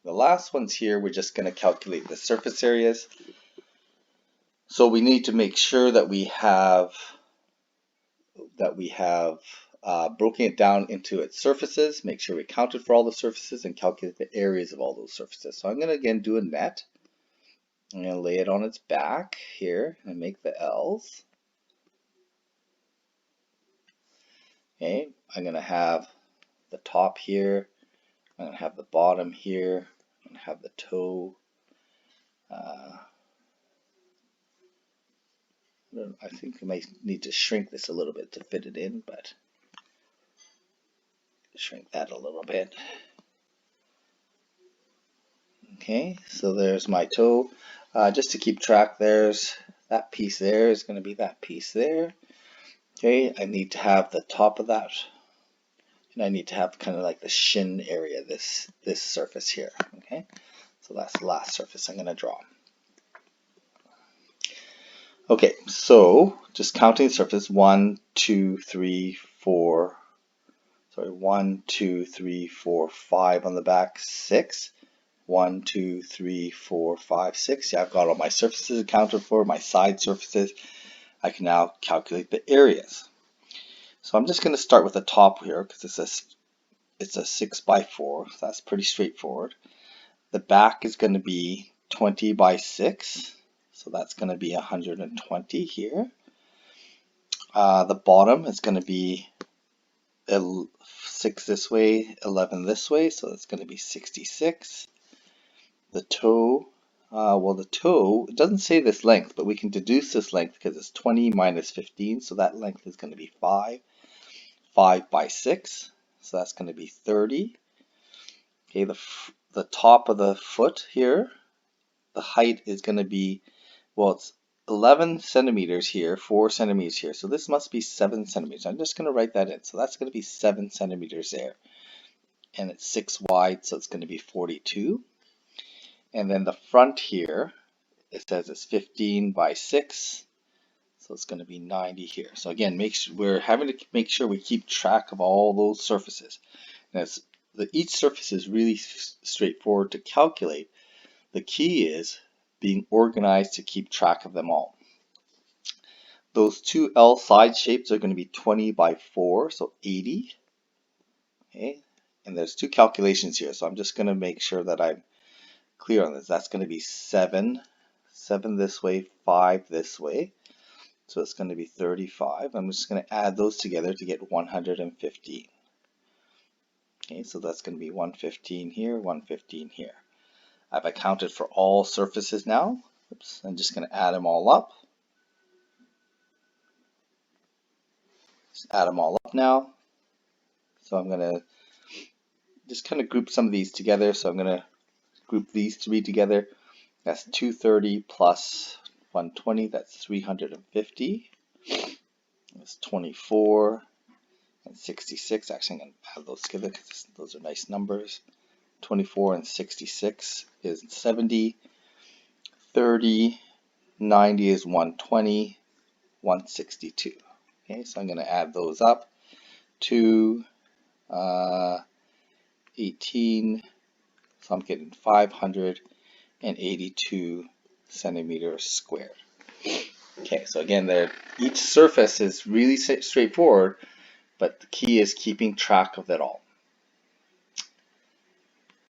The last ones here, we're just going to calculate the surface areas. So we need to make sure that we have broken it down into its surfaces, make sure we counted for all the surfaces and calculate the areas of all those surfaces. So I'm going to again do a net. I'm going to lay it on its back here and make the L's. Okay, I'm going to have the top here, I'm going to have the bottom here, I'm going to have the toe. I think I might need to shrink this a little bit to fit it in, but shrink that a little bit. Okay, so there's my toe. Just to keep track, there's that piece there is going to be that piece there. Okay, I need to have the top of that, and I need to have kind of like the shin area, this surface here. Okay, so that's the last surface I'm going to draw. Okay, so just counting the surface, 1, 2, 3, 4. Sorry, 1, 2, 3, 4, 5 on the back, 6. 1, 2, 3, 4, 5, 6. Yeah, I've got all my surfaces accounted for, my side surfaces. I can now calculate the areas. So I'm just going to start with the top here because it's a 6 by 4. So that's pretty straightforward. The back is going to be 20 by 6. So that's going to be 120 here. The bottom is going to be 6 this way, 11 this way. So that's going to be 66. The toe, the toe, it doesn't say this length, but we can deduce this length because it's 20 minus 15, so that length is going to be 5. 5 by 6, so that's going to be 30. Okay, the top of the foot here, the height is going to be, well, it's 11 centimeters here, 4 centimeters here, so this must be 7 centimeters. I'm just going to write that in, so that's going to be 7 centimeters there. And it's 6 wide, so it's going to be 42. And then the front here, it says it's 15 by 6, so it's going to be 90 here. So again, we're having to make sure we keep track of all those surfaces. And each surface is really straightforward to calculate. The key is being organized to keep track of them all. Those two L side shapes are going to be 20 by 4, so 80. Okay, and there's two calculations here, so I'm just going to make sure that I'm clear on this. That's going to be 7 this way, 5 this way. So it's going to be 35. I'm just going to add those together to get 115. Okay, so that's going to be 115 here, 115 here. I've accounted for all surfaces now. Oops, I'm just going to add them all up. Just add them all up now. So I'm going to just kind of group some of these together. So I'm going to group these three together. That's 230 plus 120, that's 350. That's 24 and 66. Actually, I'm going to add those together because those are nice numbers. 24 and 66 is 70. 30, 90 is 120, 162. Okay, so I'm going to add those up to 18. So I'm getting 582 centimeters squared. Okay, so again, each surface is really straightforward, but the key is keeping track of it all.